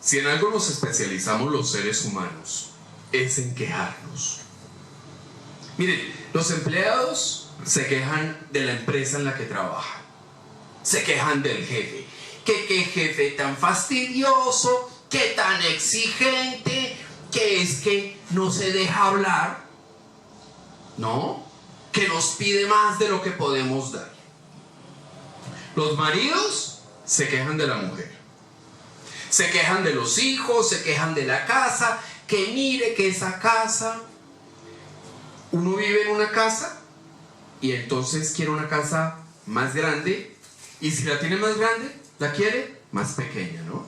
Si en algo nos especializamos los seres humanos, es en quejarnos. Miren, los empleados se quejan de la empresa en la que trabajan. Se quejan del jefe. ¿Qué jefe tan fastidioso? ¿Qué tan exigente? Que es que no se deja hablar, ¿no? Que nos pide más de lo que podemos dar. Los maridos se quejan de la mujer. Se quejan de los hijos, se quejan de la casa, que mire que esa casa, uno vive en una casa y entonces quiere una casa más grande, y si la tiene más grande, la quiere más pequeña, ¿no?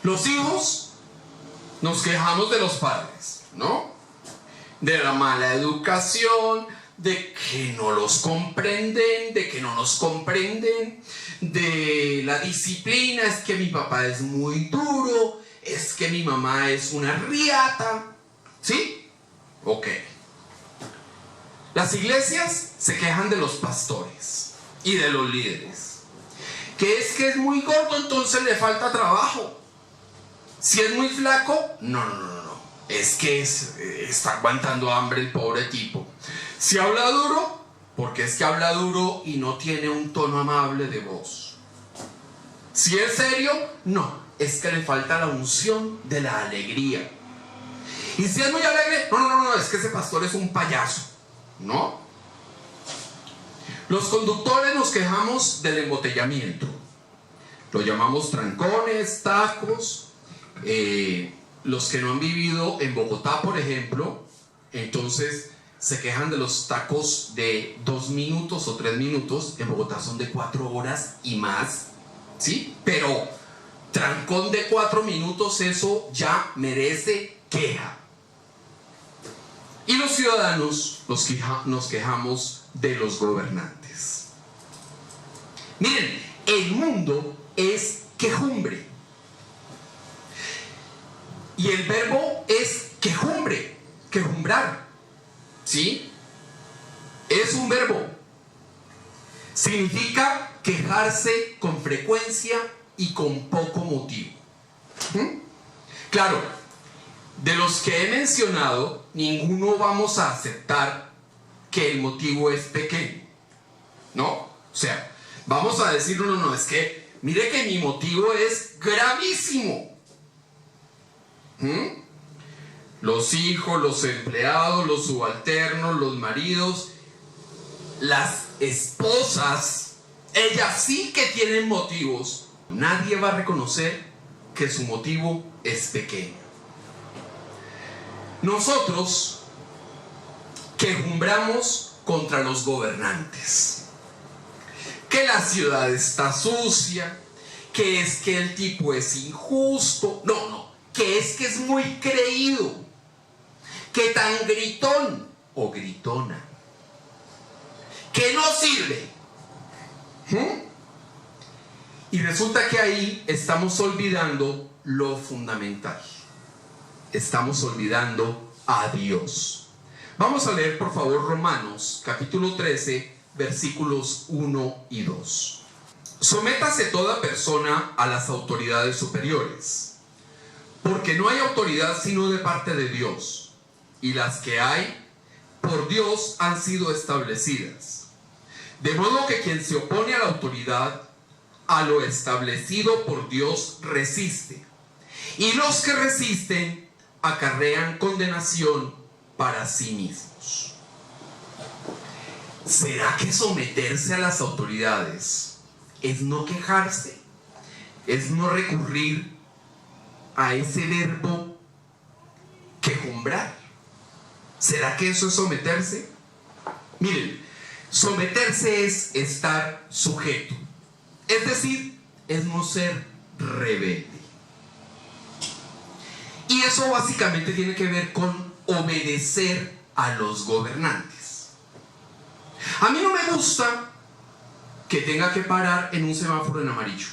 Los hijos nos quejamos de los padres, ¿no? De la mala educación, de que no los comprenden, de que no nos comprenden, de la disciplina, es que mi papá es muy duro, es que mi mamá es una riata, ¿sí? Ok. Las iglesias se quejan de los pastores y de los líderes. Que es muy gordo, entonces le falta trabajo. Si es muy flaco, no. Es que está aguantando hambre el pobre tipo. Si habla duro, porque es que habla duro y no tiene un tono amable de voz. Si es serio, no, es que le falta la unción de la alegría. Y si es muy alegre, no, es que ese pastor es un payaso, ¿no? Los conductores nos quejamos del embotellamiento. Lo llamamos trancones, tacos. Los que no han vivido en Bogotá, por ejemplo, entonces se quejan de los tacos de 2 minutos o 3 minutos. En Bogotá son de 4 horas y más, ¿sí? Pero trancón de 4 minutos, eso ya merece queja. Y los ciudadanos nos quejamos de los gobernantes. Miren, el mundo es quejumbre. Y el verbo es quejumbre, quejumbrar, ¿sí? Es un verbo. Significa quejarse con frecuencia y con poco motivo. Claro, de los que he mencionado, ninguno vamos a aceptar que el motivo es pequeño, ¿no? O sea, vamos a decir, no, es que, mire que mi motivo es gravísimo. Los hijos, los empleados, los subalternos, los maridos, las esposas, ellas sí que tienen motivos. Nadie va a reconocer que su motivo es pequeño. Nosotros quejumbramos contra los gobernantes. Que la ciudad está sucia, que es que el tipo es injusto. No, que es muy creído, que tan gritón o gritona, que no sirve. Y resulta que ahí estamos olvidando lo fundamental. Estamos olvidando a Dios. Vamos a leer por favor Romanos capítulo 13 versículos 1 y 2. Sométase toda persona a las autoridades superiores, porque no hay autoridad sino de parte de Dios, y las que hay, por Dios han sido establecidas. De modo que quien se opone a la autoridad, a lo establecido por Dios resiste, y los que resisten acarrean condenación para sí mismos. ¿Será que someterse a las autoridades es no quejarse? ¿Es no recurrir a ese verbo quejumbrar? ¿Será que eso es someterse? Miren, someterse es estar sujeto. Es decir, es no ser rebelde. Y eso básicamente tiene que ver con obedecer a los gobernantes. A mí no me gusta que tenga que parar en un semáforo en amarillo,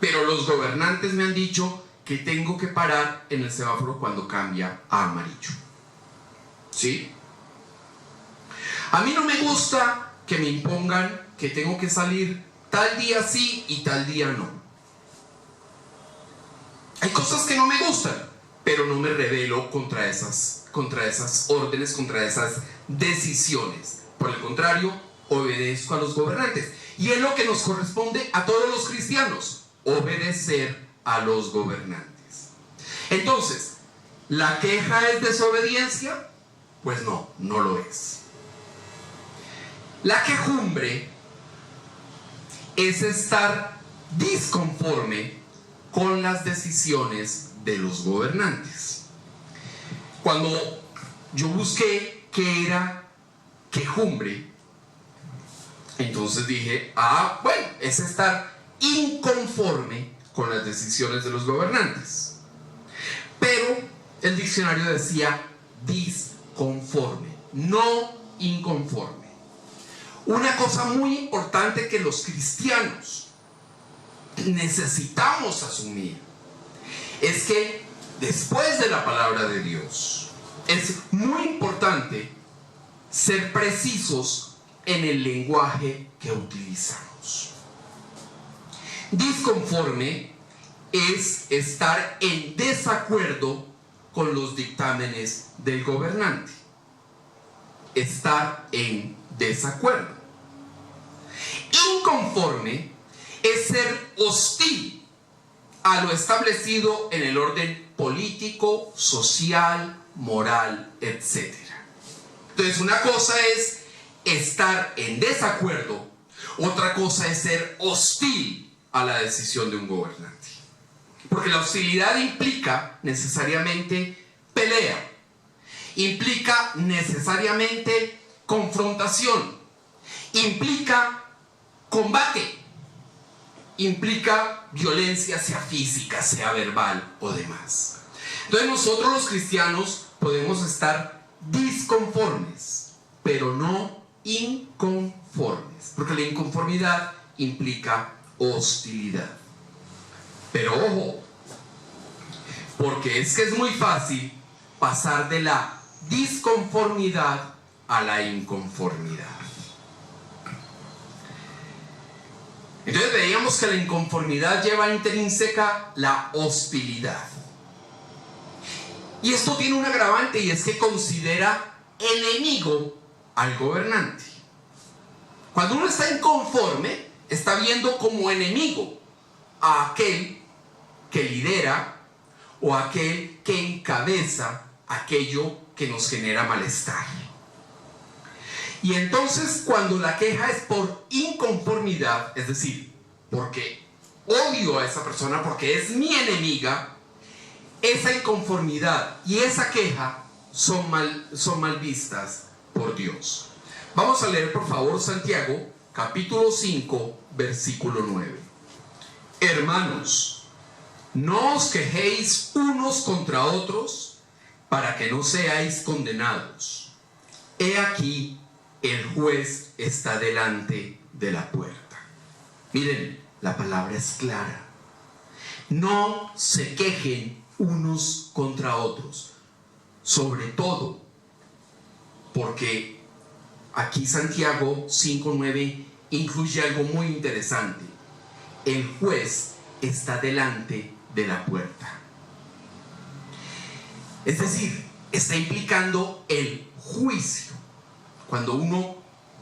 pero los gobernantes me han dicho que tengo que parar en el semáforo cuando cambia a amarillo, ¿sí? A mí no me gusta que me impongan que tengo que salir tal día sí y tal día no. Hay cosas que no me gustan, pero no me rebelo contra esas órdenes, contra esas decisiones. Por el contrario, obedezco a los gobernantes. Y es lo que nos corresponde a todos los cristianos, obedecer a los gobernantes. Entonces, ¿la queja es desobediencia? Pues no, no lo es. La quejumbre es estar disconforme con las decisiones de los gobernantes. Cuando yo busqué qué era quejumbre, entonces dije, bueno, es estar inconforme con las decisiones de los gobernantes. Pero el diccionario decía disconforme, no inconforme. Una cosa muy importante que los cristianos necesitamos asumir es que después de la palabra de Dios es muy importante ser precisos en el lenguaje que utilizamos. Disconforme es estar en desacuerdo con los dictámenes del gobernante. Estar en desacuerdo. Inconforme es ser hostil a lo establecido en el orden político, social, moral, etc. Entonces, una cosa es estar en desacuerdo, otra cosa es ser hostil a la decisión de un gobernante. Porque la hostilidad implica necesariamente pelea, implica necesariamente confrontación, implica combate, implica violencia, sea física, sea verbal o demás. Entonces nosotros los cristianos podemos estar disconformes, pero no inconformes, porque la inconformidad implica hostilidad. Pero ojo, porque es que es muy fácil pasar de la disconformidad a la inconformidad. Entonces veíamos que la inconformidad lleva intrínseca la hostilidad. Y esto tiene un agravante, y es que considera enemigo al gobernante. Cuando uno está inconforme, está viendo como enemigo a aquel que lidera o a aquel que encabeza aquello que nos genera malestar. Y entonces cuando la queja es por inconformidad, es decir, porque odio a esa persona, porque es mi enemiga, esa inconformidad y esa queja son mal vistas por Dios. Vamos a leer por favor Santiago capítulo 5 versículo 9. Hermanos, no os quejéis unos contra otros para que no seáis condenados. He aquí, el juez está delante de la puerta. Miren, la palabra es clara. No se quejen unos contra otros. Sobre todo, porque aquí Santiago 5:9 incluye algo muy interesante. El juez está delante de la puerta. Es decir, está implicando el juicio. Cuando uno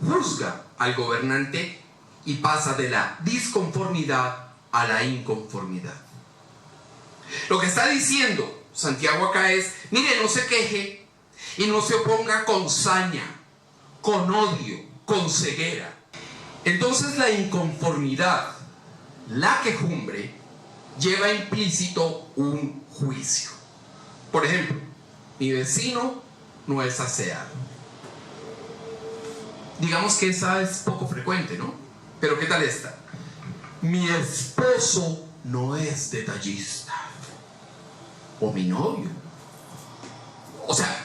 juzga al gobernante y pasa de la disconformidad a la inconformidad. Lo que está diciendo Santiago acá es, mire, no se queje y no se oponga con saña, con odio, con ceguera. Entonces la inconformidad, la quejumbre, lleva implícito un juicio. Por ejemplo, mi vecino no es aseado. Digamos que esa es poco frecuente, ¿no? Pero ¿qué tal esta? Mi esposo no es detallista. O mi novio. O sea,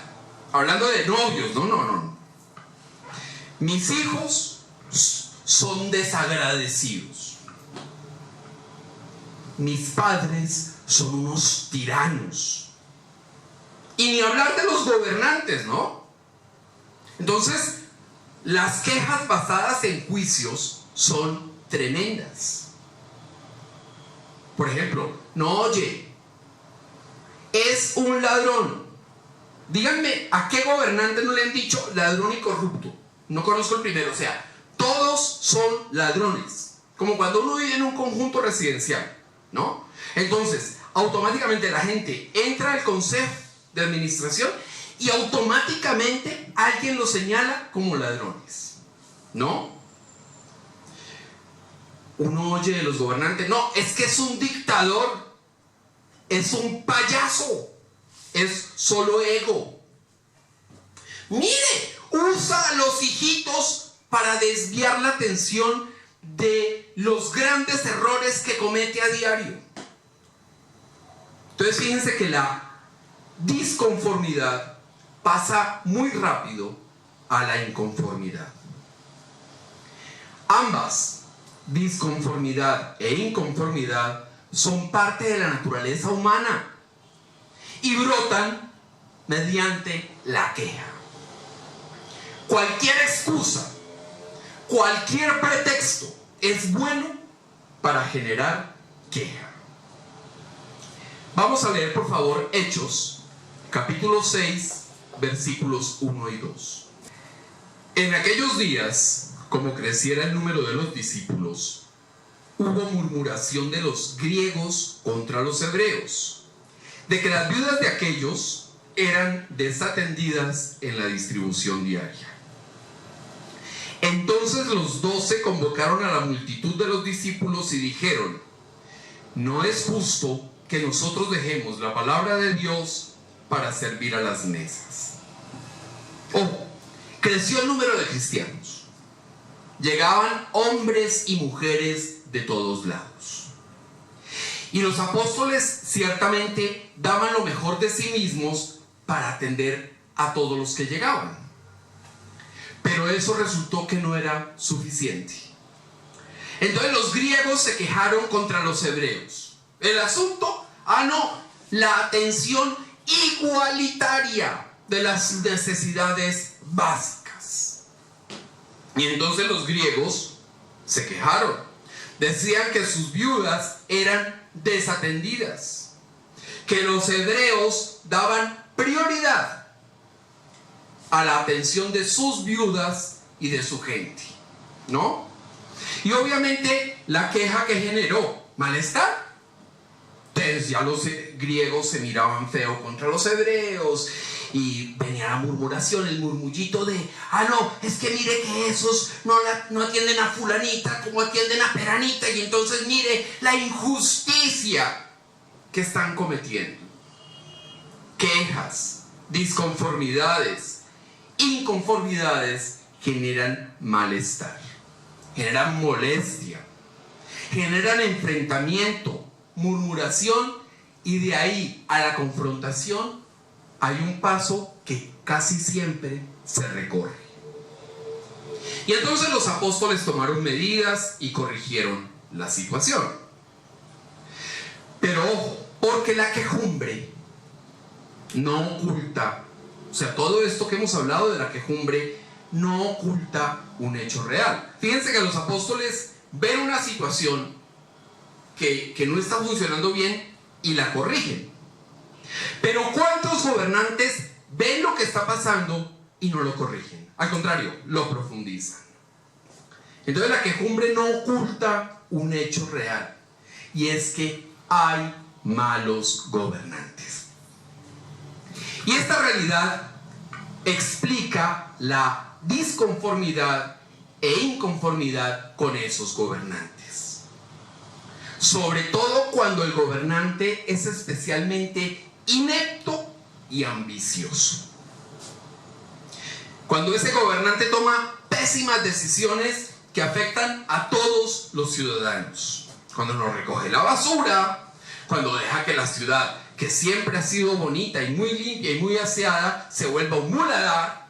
hablando de novios, no. Mis hijos son desagradecidos. Mis padres son unos tiranos. Y ni hablar de los gobernantes, ¿no? Entonces, las quejas basadas en juicios son tremendas. Por ejemplo, no, oye, es un ladrón. Díganme, ¿a qué gobernante no le han dicho ladrón y corrupto? No conozco el primero. O sea, todos son ladrones. Como cuando uno vive en un conjunto residencial, ¿no? Entonces, automáticamente la gente entra al consejo de administración y automáticamente alguien los señala como ladrones, ¿no? Uno oye de los gobernantes, no, es que es un dictador, es un payaso, es solo ego. Mire, usa a los hijitos para desviar la atención de los grandes errores que comete a diario. Entonces fíjense que la disconformidad pasa muy rápido a la inconformidad. Ambas, disconformidad e inconformidad, son parte de la naturaleza humana y brotan mediante la queja. Cualquier excusa, cualquier pretexto es bueno para generar queja. Vamos a leer por favor Hechos, capítulo 6, versículos 1 y 2. En aquellos días, como creciera el número de los discípulos, hubo murmuración de los griegos contra los hebreos, de que las viudas de aquellos eran desatendidas en la distribución diaria. Entonces los 12 convocaron a la multitud de los discípulos y dijeron: no es justo que nosotros dejemos la palabra de Dios para servir a las mesas. Creció el número de cristianos. Llegaban hombres y mujeres de todos lados. Y los apóstoles ciertamente daban lo mejor de sí mismos para atender a todos los que llegaban. Pero eso resultó que no era suficiente. Entonces los griegos se quejaron contra los hebreos. El asunto, la atención igualitaria de las necesidades básicas. Y entonces los griegos se quejaron. Decían que sus viudas eran desatendidas, que los hebreos daban prioridad a la atención de sus viudas y de su gente, ¿no? Y obviamente la queja que generó malestar. Entonces ya los griegos se miraban feo contra los hebreos y venía la murmuración, el murmullito de: no, es que mire que esos no atienden a fulanita como atienden a peranita, y entonces mire la injusticia que están cometiendo. Quejas, disconformidades, inconformidades generan malestar, generan molestia, generan enfrentamiento, murmuración, y de ahí a la confrontación hay un paso que casi siempre se recorre. Y entonces los apóstoles tomaron medidas y corrigieron la situación. Pero ojo, porque la quejumbre no oculta, o sea, todo esto que hemos hablado de la quejumbre no oculta un hecho real. Fíjense que los apóstoles ven una situación que no está funcionando bien y la corrigen. Pero ¿cuántos gobernantes ven lo que está pasando y no lo corrigen? Al contrario, lo profundizan. Entonces la quejumbre no oculta un hecho real, y es que hay malos gobernantes. Y esta realidad explica la disconformidad e inconformidad con esos gobernantes. Sobre todo cuando el gobernante es especialmente inepto y ambicioso. Cuando ese gobernante toma pésimas decisiones que afectan a todos los ciudadanos. Cuando no recoge la basura, cuando deja que la ciudad, que siempre ha sido bonita y muy limpia y muy aseada, se vuelva un muladar,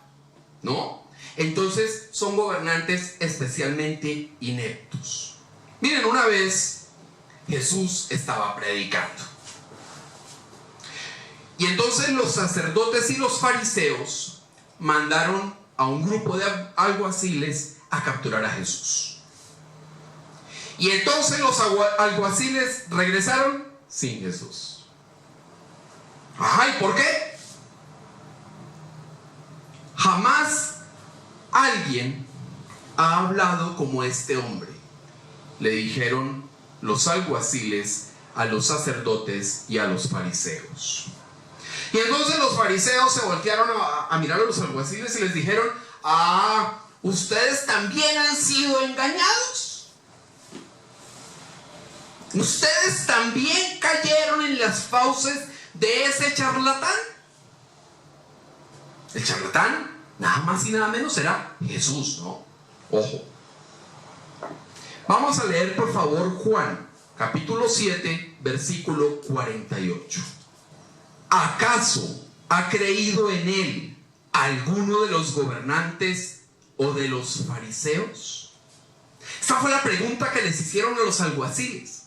¿no? Entonces son gobernantes especialmente ineptos. Miren, una vez Jesús estaba predicando. Y entonces los sacerdotes y los fariseos mandaron a un grupo de alguaciles a capturar a Jesús. Y entonces los alguaciles regresaron sin Jesús. Ajá, ¿y por qué? Jamás alguien ha hablado como este hombre, le dijeron los alguaciles a los sacerdotes y a los fariseos. Y entonces los fariseos se voltearon a mirar a los alguaciles y les dijeron: ah, ¿ustedes también han sido engañados? ¿Ustedes también cayeron en las fauces de ese charlatán? El charlatán, nada más y nada menos, era Jesús, ¿no? Ojo. Vamos a leer, por favor, Juan, capítulo 7, versículo 48. ¿Acaso ha creído en él alguno de los gobernantes o de los fariseos? Esta fue la pregunta que les hicieron a los alguaciles.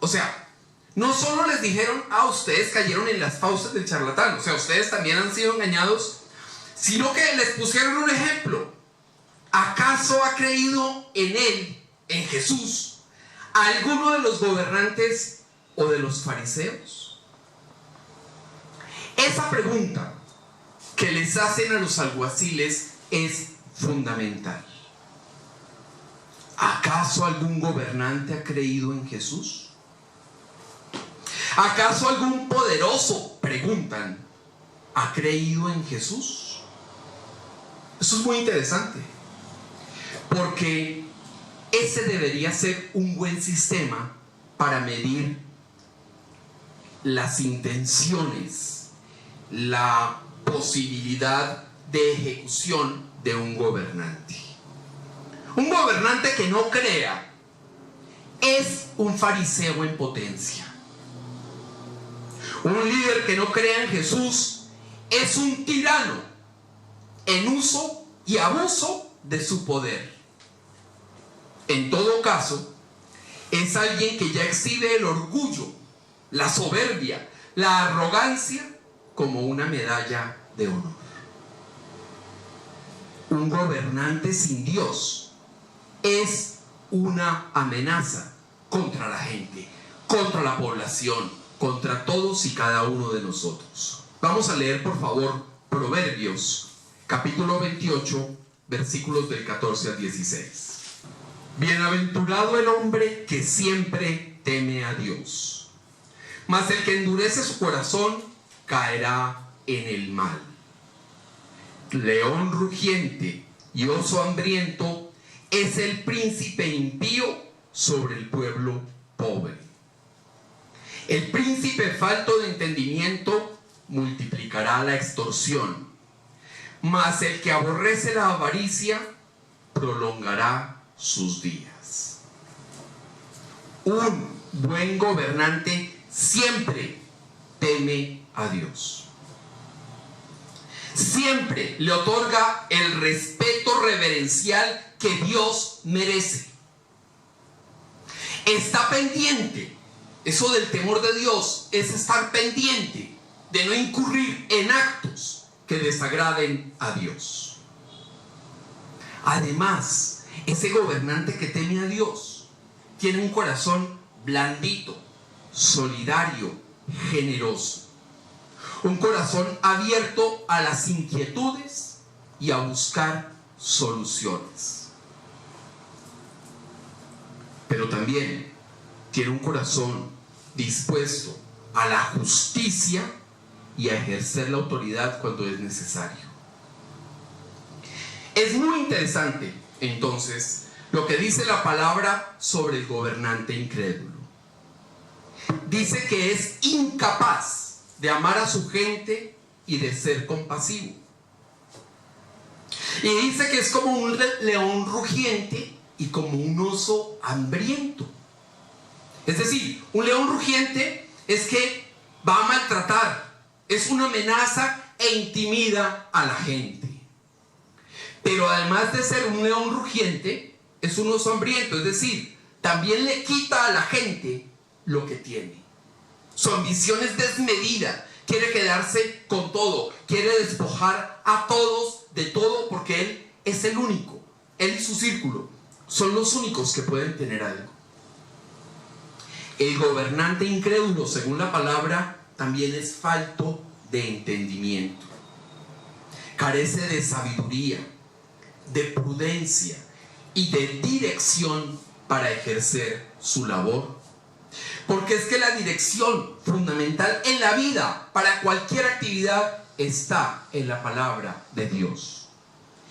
O sea, no solo les dijeron: ah, ustedes cayeron en las fauces del charlatán, o sea, ustedes también han sido engañados, sino que les pusieron un ejemplo. ¿Acaso ha creído en él, en Jesús, alguno de los gobernantes o de los fariseos? Esa pregunta que les hacen a los alguaciles es fundamental. ¿Acaso algún gobernante ha creído en Jesús? ¿Acaso algún poderoso, preguntan, ha creído en Jesús? Eso es muy interesante, porque ese debería ser un buen sistema para medir las intenciones, la posibilidad de ejecución de un gobernante. Un gobernante que no crea es un fariseo en potencia. Un líder que no crea en Jesús es un tirano en uso y abuso de su poder. En todo caso, es alguien que ya exhibe el orgullo, la soberbia, la arrogancia como una medalla de honor. Un gobernante sin Dios es una amenaza contra la gente, contra la población, contra todos y cada uno de nosotros. Vamos a leer, por favor, Proverbios, capítulo 28, versículos del 14 al 16. Bienaventurado el hombre que siempre teme a Dios, mas el que endurece su corazón caerá en el mal. León rugiente y oso hambriento es el príncipe impío sobre el pueblo pobre. El príncipe falto de entendimiento multiplicará la extorsión, mas el que aborrece la avaricia prolongará sus días. Un buen gobernante siempre teme a Dios. Siempre le otorga el respeto reverencial que Dios merece. Está pendiente. Eso del temor de Dios es estar pendiente de no incurrir en actos que desagraden a Dios. Además, ese gobernante que teme a Dios tiene un corazón blandito, solidario, generoso. Un corazón abierto a las inquietudes y a buscar soluciones. Pero también tiene un corazón dispuesto a la justicia y a ejercer la autoridad cuando es necesario. Es muy interesante, entonces, lo que dice la palabra sobre el gobernante incrédulo. Dice que es incapaz de amar a su gente y de ser compasivo. Y dice que es como un león rugiente y como un oso hambriento. Es decir, un león rugiente es que va a maltratar, es una amenaza e intimida a la gente. Pero además de ser un león rugiente, es un oso hambriento, es decir, también le quita a la gente lo que tiene. Su ambición es desmedida, quiere quedarse con todo, quiere despojar a todos de todo porque él es el único. Él y su círculo son los únicos que pueden tener algo. El gobernante incrédulo, según la palabra, también es falto de entendimiento, carece de sabiduría, de prudencia y de dirección para ejercer su labor. Porque es que la dirección fundamental en la vida, para cualquier actividad, está en la palabra de Dios.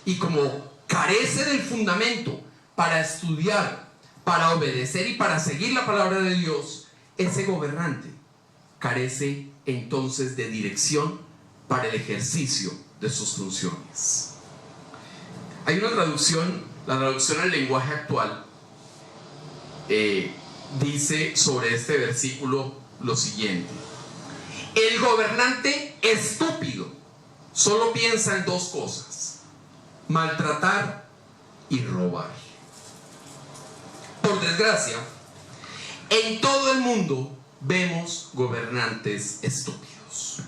Y como carece del fundamento para estudiar, para obedecer y para seguir la palabra de Dios, ese gobernante carece entonces de dirección para el ejercicio de sus funciones. Hay una traducción, la traducción al lenguaje actual, dice sobre este versículo lo siguiente: el gobernante estúpido solo piensa en dos cosas: maltratar y robar. Por desgracia, en todo el mundo vemos gobernantes estúpidos,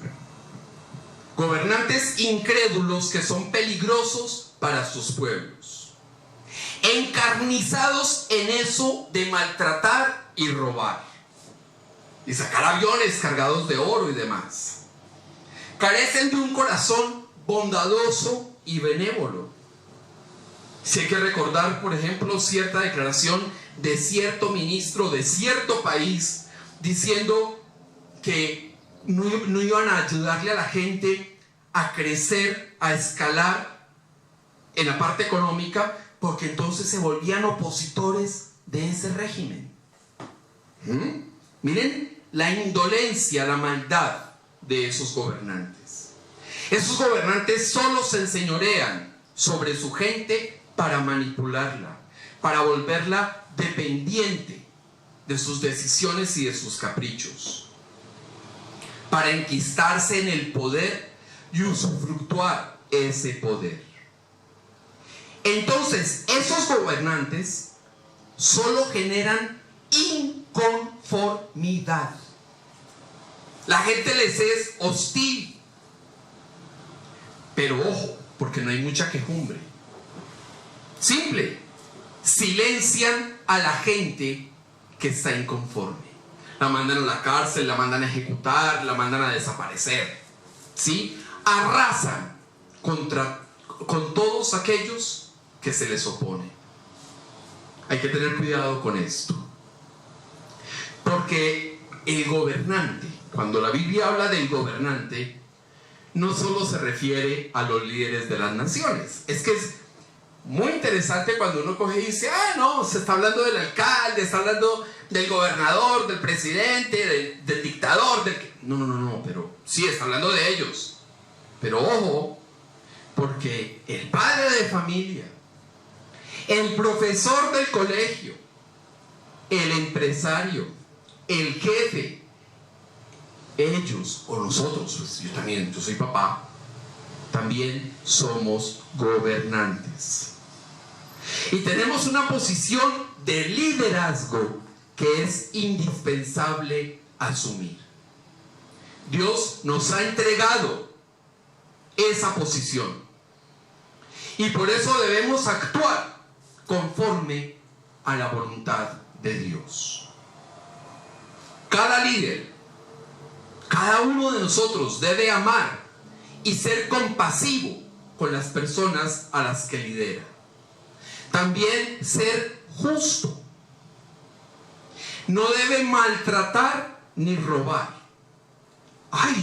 gobernantes incrédulos que son peligrosos para sus pueblos, encarnizados en eso de maltratar y robar y sacar aviones cargados de oro y demás. Carecen de un corazón bondadoso y benévolo. Si hay que recordar, por ejemplo, cierta declaración de cierto ministro de cierto país diciendo que no iban a ayudarle a la gente a crecer, a escalar en la parte económica, porque entonces se volvían opositores de ese régimen. Miren la indolencia, la maldad de esos gobernantes. Esos gobernantes solo se enseñorean sobre su gente para manipularla, para volverla dependiente de sus decisiones y de sus caprichos, para enquistarse en el poder y usufructuar ese poder. Entonces, esos gobernantes solo generan inconformidad. La gente les es hostil. Pero ojo, porque no hay mucha quejumbre. Simple, silencian a la gente que está inconforme. La mandan a la cárcel, la mandan a ejecutar, la mandan a desaparecer. ¿Sí? Arrasan con todos aquellos que se les oponen. Hay que tener cuidado con esto. Porque el gobernante, cuando la Biblia habla del gobernante, no solo se refiere a los líderes de las naciones. Es que es muy interesante cuando uno coge y dice: no, se está hablando del alcalde, está hablando del gobernador, del presidente, del dictador. No, pero sí, está hablando de ellos. Pero ojo, porque el padre de familia, el profesor del colegio, el empresario, el jefe, ellos o nosotros, pues yo soy papá, también somos gobernantes. Y tenemos una posición de liderazgo que es indispensable asumir. Dios nos ha entregado esa posición. Y por eso debemos actuar conforme a la voluntad de Dios. Cada líder, cada uno de nosotros debe amar y ser compasivo con las personas a las que lidera. También ser justo. No debe maltratar ni robar.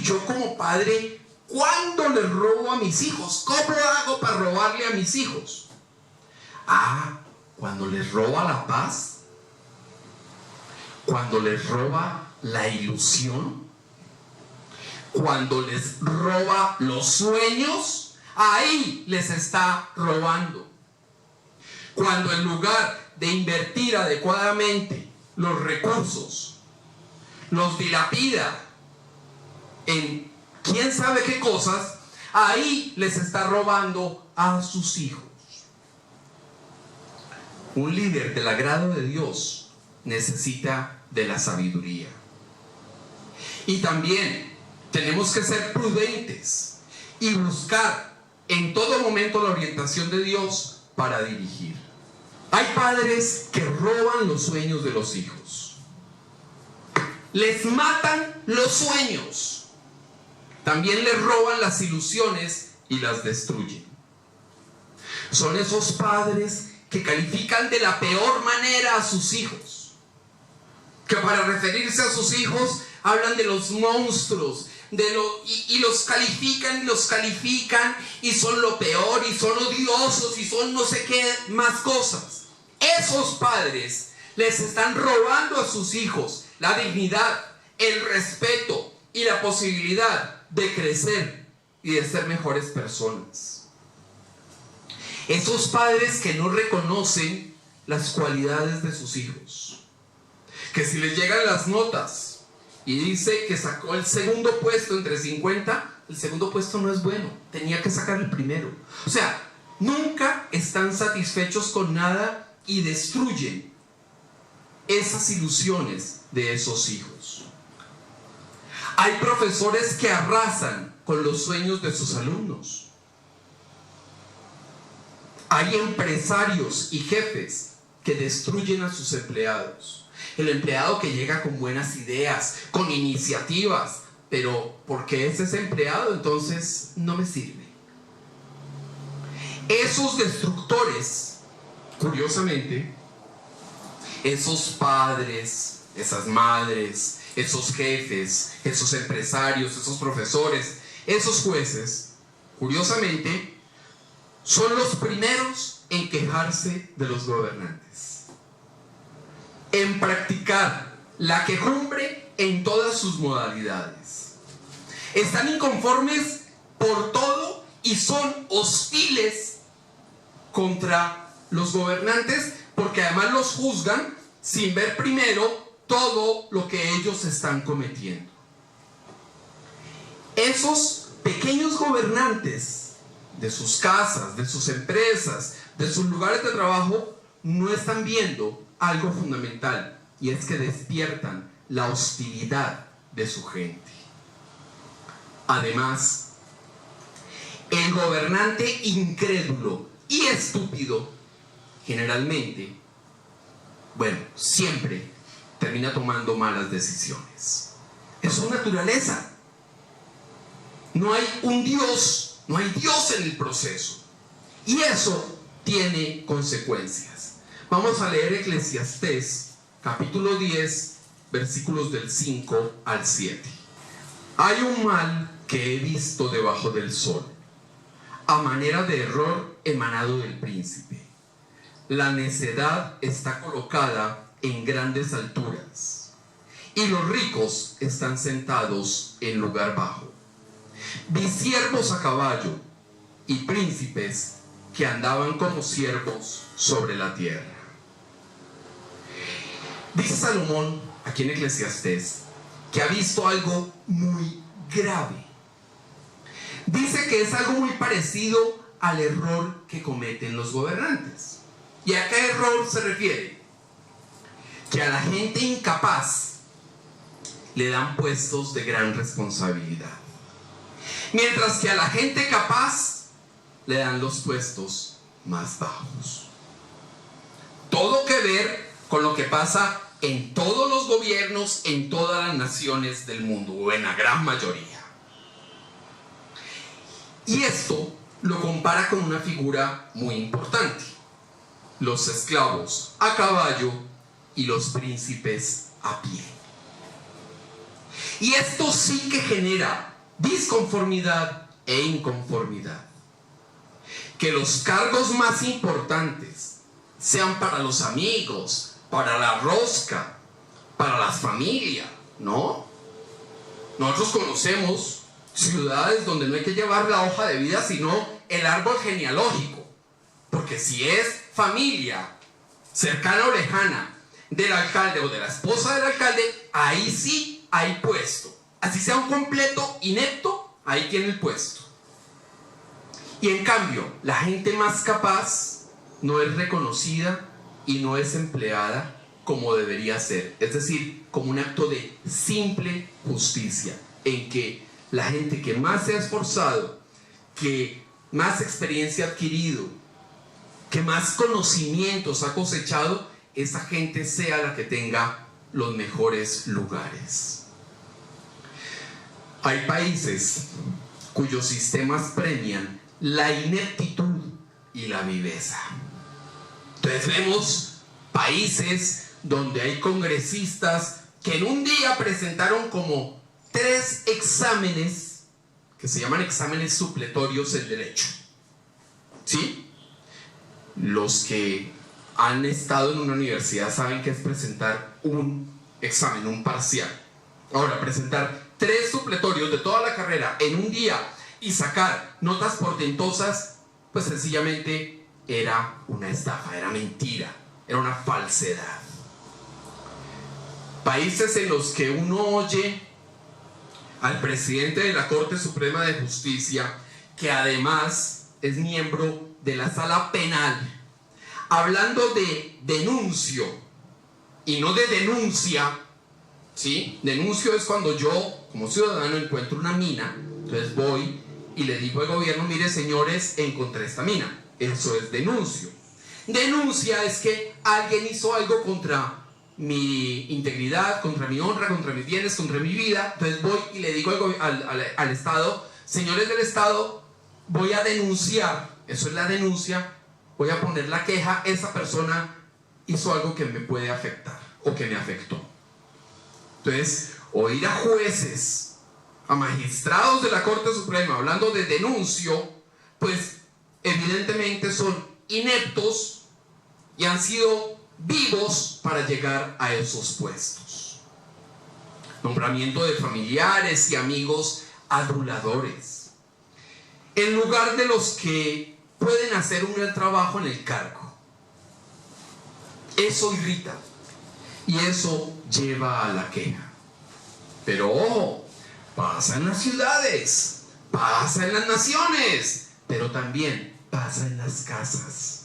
Yo como padre, ¿cuándo le robo a mis hijos? ¿Cómo hago para robarle a mis hijos? Cuando les roba la paz, cuando les roba la ilusión, cuando les roba los sueños, ahí les está robando. Cuando en lugar de invertir adecuadamente los recursos, los dilapida en quién sabe qué cosas, ahí les está robando a sus hijos. Un líder del agrado de Dios necesita de la sabiduría. Y también tenemos que ser prudentes y buscar en todo momento la orientación de Dios para dirigir. Hay padres que roban los sueños de los hijos. Les matan los sueños. También les roban las ilusiones y las destruyen. Son esos padres que califican de la peor manera a sus hijos, que para referirse a sus hijos hablan de los monstruos, y los califican y son lo peor y son odiosos y son no sé qué más cosas. Esos padres les están robando a sus hijos la dignidad, el respeto y la posibilidad de crecer y de ser mejores personas. Esos padres que no reconocen las cualidades de sus hijos, que si les llegan las notas y dice que sacó el segundo puesto entre 50, el segundo puesto no es bueno, tenía que sacar el primero. O sea, nunca están satisfechos con nada y destruyen esas ilusiones de esos hijos. Hay profesores que arrasan con los sueños de sus alumnos. Hay empresarios y jefes que destruyen a sus empleados. El empleado que llega con buenas ideas, con iniciativas, pero porque es ese empleado, entonces no me sirve. Esos destructores, curiosamente, esos padres, esas madres, esos jefes, esos empresarios, esos profesores, esos jueces, curiosamente, son los primeros en quejarse de los gobernantes, en practicar la quejumbre en todas sus modalidades. Están inconformes por todo y son hostiles contra los gobernantes porque además los juzgan sin ver primero todo lo que ellos están cometiendo. Esos pequeños gobernantes de sus casas, de sus empresas, de sus lugares de trabajo, no están viendo algo fundamental, y es que despiertan la hostilidad de su gente. Además, el gobernante incrédulo y estúpido, generalmente, siempre termina tomando malas decisiones. Es su naturaleza. No hay un Dios, no hay Dios en el proceso. Y eso tiene consecuencias. Vamos a leer Eclesiastés, capítulo 10, versículos del 5 al 7. Hay un mal que he visto debajo del sol, a manera de error emanado del príncipe. La necedad está colocada en grandes alturas, y los ricos están sentados en lugar bajo. Vi siervos a caballo y príncipes que andaban como siervos sobre la tierra. Dice Salomón, aquí en Eclesiastés, que ha visto algo muy grave. Dice que es algo muy parecido al error que cometen los gobernantes. ¿Y a qué error se refiere? Que a la gente incapaz le dan puestos de gran responsabilidad, mientras que a la gente capaz le dan los puestos más bajos. Todo que ver con lo que pasa en todos los gobiernos, en todas las naciones del mundo, o en la gran mayoría. Y esto lo compara con una figura muy importante: los esclavos a caballo y los príncipes a pie. Y esto sí que genera disconformidad e inconformidad. Que los cargos más importantes sean para los amigos, para la rosca, para la familia, ¿no? Nosotros conocemos ciudades donde no hay que llevar la hoja de vida, sino el árbol genealógico. Porque si es familia cercana o lejana del alcalde o de la esposa del alcalde, ahí sí hay puesto. Así sea un completo inepto, ahí tiene el puesto. Y en cambio, la gente más capaz no es reconocida y no es empleada como debería ser. Es decir, como un acto de simple justicia, en que la gente que más se ha esforzado, que más experiencia ha adquirido, que más conocimientos ha cosechado, esa gente sea la que tenga los mejores lugares. Hay países cuyos sistemas premian la ineptitud y la viveza. Entonces vemos países donde hay congresistas que en un día presentaron como 3 exámenes que se llaman exámenes supletorios en derecho. ¿Sí? Los que han estado en una universidad saben que es presentar un examen, un parcial. Ahora, presentar 3 supletorios de toda la carrera en un día y sacar notas portentosas, pues sencillamente era una estafa, era mentira, era una falsedad. Países en los que uno oye al presidente de la Corte Suprema de Justicia, que además es miembro de la Sala Penal, hablando de denuncio y no de denuncia, ¿sí? Denuncio es cuando yo, como ciudadano, encuentro una mina, entonces voy y le digo al gobierno, mire señores, encontré esta mina. Eso es denuncio. Denuncia es que alguien hizo algo contra mi integridad, contra mi honra, contra mis bienes, contra mi vida. Entonces voy y le digo al Estado, señores del Estado, voy a denunciar, eso es la denuncia, voy a poner la queja, esa persona hizo algo que me puede afectar o que me afectó. Entonces, oír a jueces, a magistrados de la Corte Suprema hablando de denuncio, pues evidentemente son ineptos y han sido vivos para llegar a esos puestos. Nombramiento de familiares y amigos aduladores, en lugar de los que pueden hacer un buen trabajo en el cargo. Eso irrita y eso lleva a la queja. Pero ojo, pasa en las ciudades, pasa en las naciones, pero también pasa en las casas.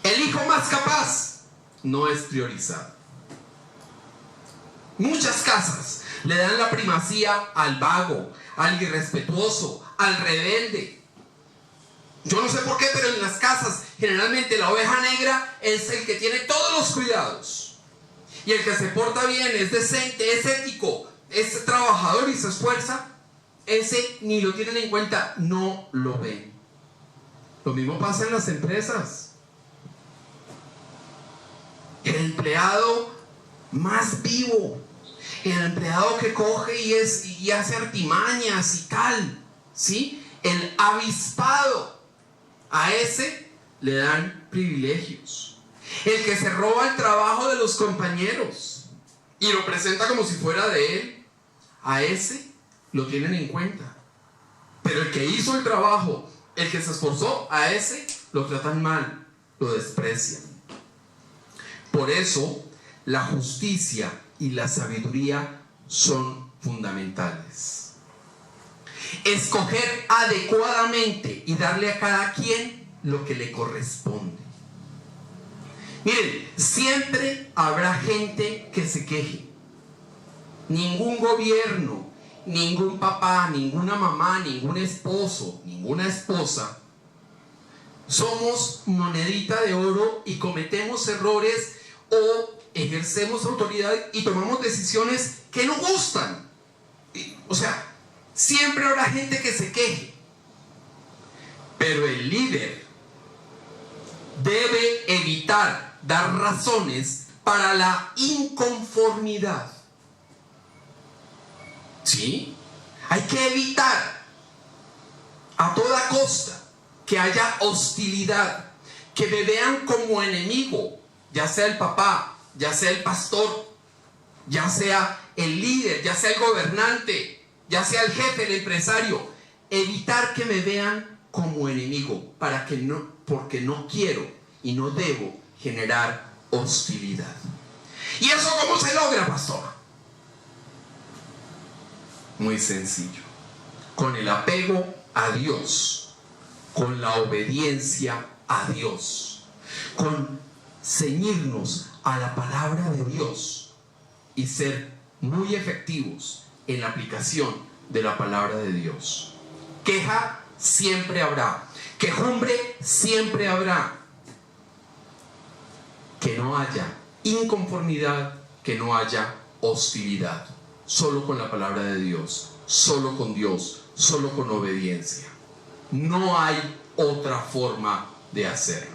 El hijo más capaz no es priorizado. Muchas casas le dan la primacía al vago, al irrespetuoso, al rebelde. Yo no sé por qué, pero en las casas generalmente la oveja negra es el que tiene todos los cuidados. Y el que se porta bien, es decente, es ético, es trabajador y se esfuerza, ese ni lo tienen en cuenta, no lo ven. Lo mismo pasa en las empresas. El empleado más vivo, el empleado que coge y hace artimañas y tal, ¿sí? El avispado, a ese le dan privilegios. El que se roba el trabajo de los compañeros y lo presenta como si fuera de él, a ese lo tienen en cuenta. Pero el que hizo el trabajo, el que se esforzó, a ese lo tratan mal, lo desprecian. Por eso, la justicia y la sabiduría son fundamentales. Escoger adecuadamente y darle a cada quien lo que le corresponde. Miren, siempre habrá gente que se queje. Ningún gobierno, ningún papá, ninguna mamá, ningún esposo, ninguna esposa somos monedita de oro y cometemos errores o ejercemos autoridad y tomamos decisiones que no gustan. O sea, siempre habrá gente que se queje. Pero el líder debe evitar dar razones para la inconformidad. ¿Sí? Hay que evitar a toda costa que haya hostilidad, que me vean como enemigo, ya sea el papá, ya sea el pastor, ya sea el líder, ya sea el gobernante, ya sea el jefe, el empresario. Evitar que me vean como enemigo, porque no quiero y no debo generar hostilidad. ¿Y eso cómo se logra, pastor? Muy sencillo. Con el apego a Dios, con la obediencia a Dios, con ceñirnos a la palabra de Dios y ser muy efectivos en la aplicación de la palabra de Dios. Queja siempre habrá, quejumbre siempre habrá. Que no haya inconformidad, que no haya hostilidad. solo con la palabra de Dios, solo con Dios, solo con obediencia. No hay otra forma de hacerlo.